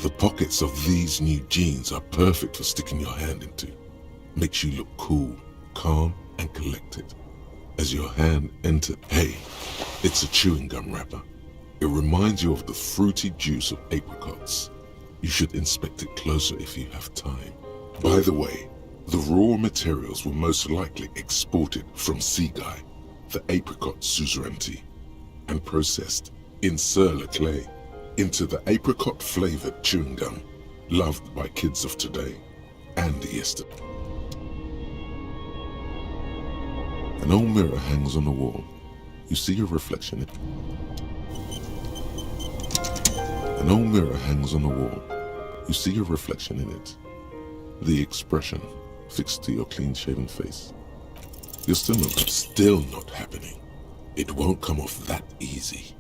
The pockets of these new jeans are perfect for sticking your hand into. Makes you look cool, calm, and collected. As your hand enters, hey, it's a chewing gum wrapper. It reminds you of the fruity juice of apricots. You should inspect it closer if you have time. By the way, the raw materials were most likely exported from Seaguy, the apricot suzerainty, and processed in Sur-le-Clay into the apricot-flavored chewing gum loved by kids of today and yesterday. An old mirror hangs on the wall. You see your reflection in it. An old mirror hangs on the wall. You see your reflection in it. The expression fixed to your clean-shaven face. You're still not happening. It won't come off that easy.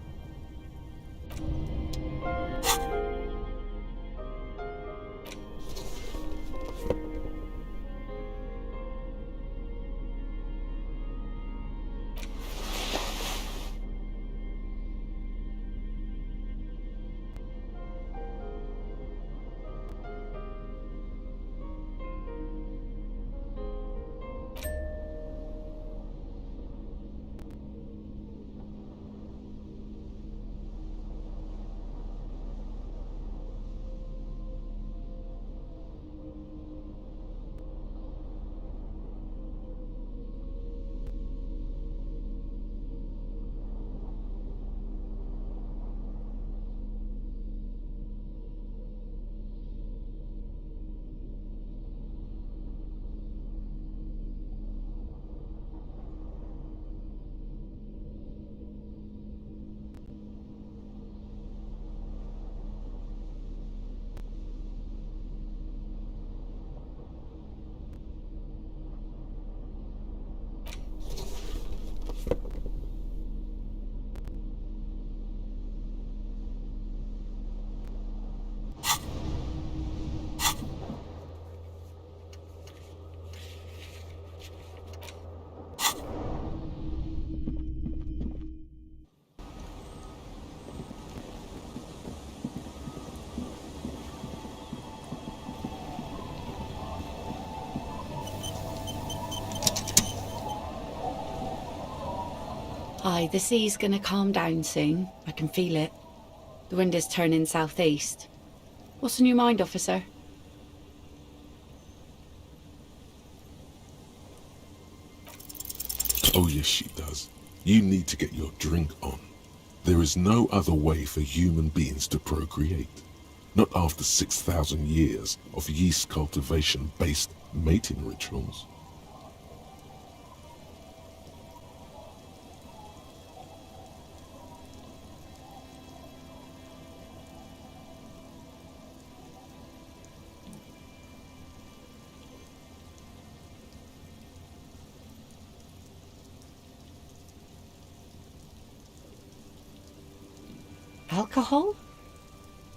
Hi, the sea's gonna calm down soon. I can feel it. The wind is turning southeast. What's on your mind, officer? Oh yes, she does. You need to get your drink on. There is no other way for human beings to procreate. Not after 6,000 years of yeast cultivation-based mating rituals. Alcohol?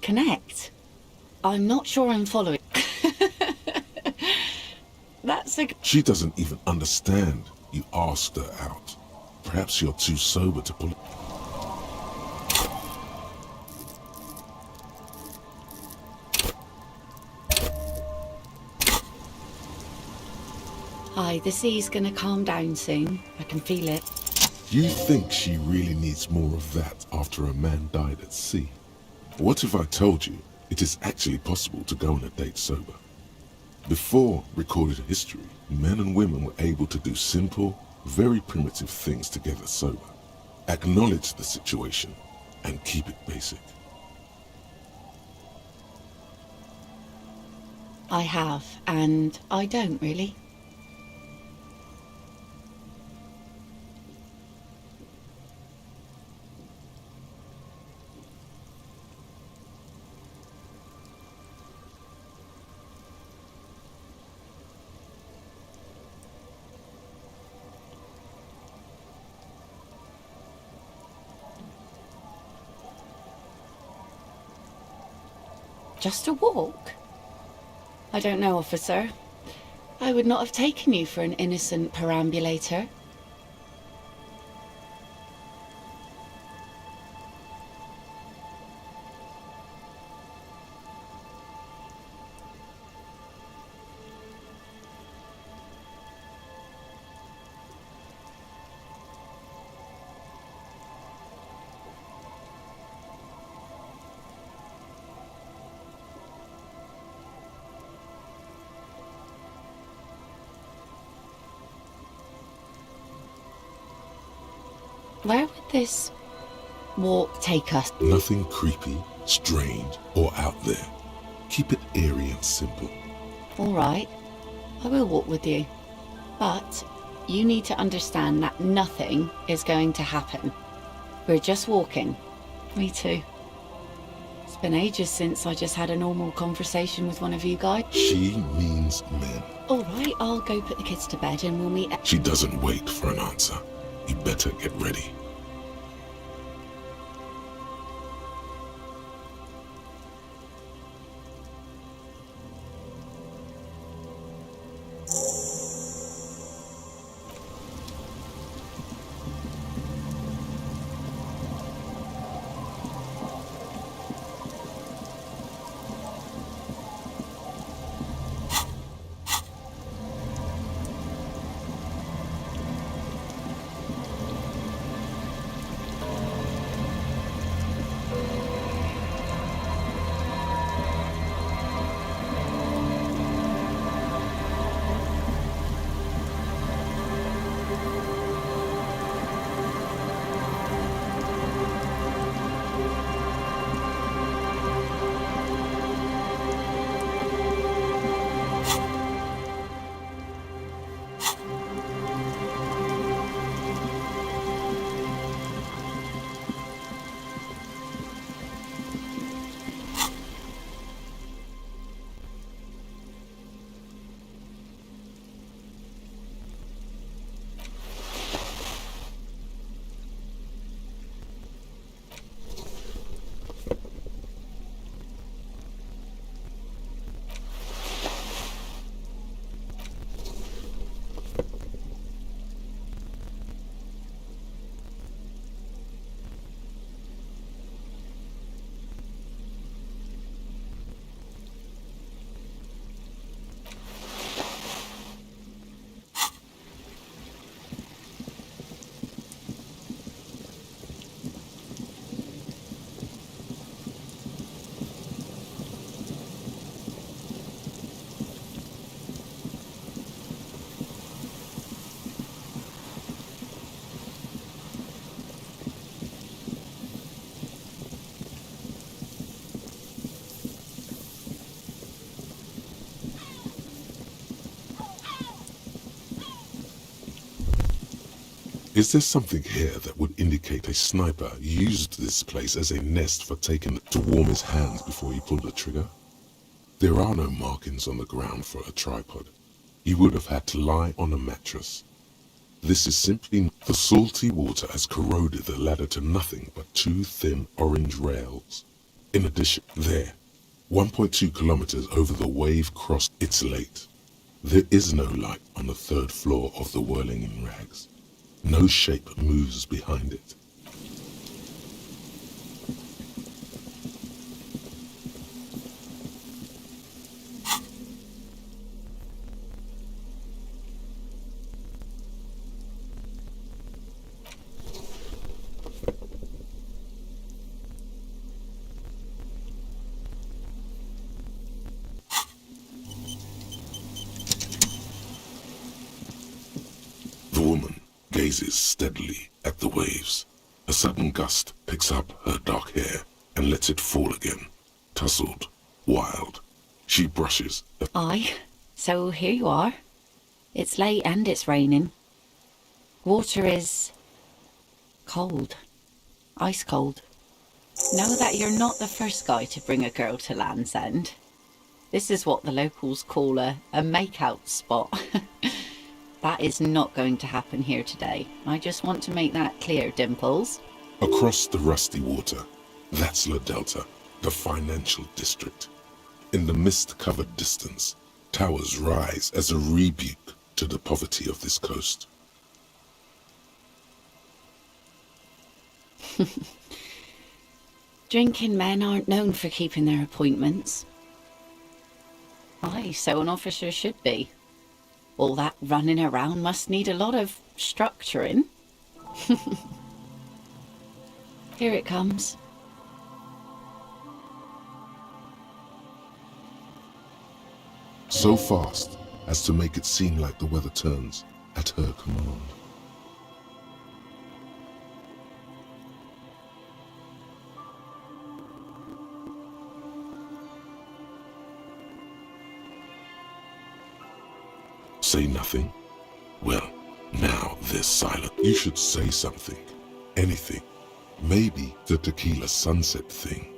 Connect? I'm not sure I'm following. That's a... She doesn't even understand. You asked her out. Perhaps you're too sober to pull it. Hi, the sea's gonna calm down soon. I can feel it. You think she really needs more of that after a man died at sea? What if I told you it is actually possible to go on a date sober? Before recorded history, men and women were able to do simple, very primitive things together sober. Acknowledge the situation and keep it basic. I have, and I don't really. Just a walk? I don't know, officer. I would not have taken you for an innocent perambulator. Where would this walk take us? Nothing creepy, strange, or out there. Keep it airy and simple. All right, I will walk with you. But you need to understand that nothing is going to happen. We're just walking. Me too. It's been ages since I just had a normal conversation with one of you guys. She means men. All right, I'll go put the kids to bed and we'll meet. She doesn't wait for an answer. You better get ready. Is there something here that would indicate a sniper used this place as a nest for taking to warm his hands before he pulled the trigger? There are no markings on the ground for a tripod. He would have had to lie on a mattress. This is simply the salty water has corroded the ladder to nothing but two thin orange rails. In addition, there, 1.2 kilometers over the wave crossed, it's late. There is no light on the third floor of the whirling in rags. No shape moves behind it. The woman gazes steadily at the waves. A sudden gust picks up her dark hair and lets it fall again, tousled, wild. She brushes. Aye, so here you are. It's late and it's raining. Water is cold. Ice cold. Know that you're not the first guy to bring a girl to Land's End. This is what the locals call a make-out spot. That is not going to happen here today. I just want to make that clear, Dimples. Across the rusty water, that's La Delta, the financial district. In the mist-covered distance, towers rise as a rebuke to the poverty of this coast. Drinking men aren't known for keeping their appointments. Aye, so an officer should be. All that running around must need a lot of structuring. Here it comes. So fast as to make it seem like the weather turns at her command. Say nothing? Well, now there's silence. You should say something. Anything. Maybe the tequila sunset thing.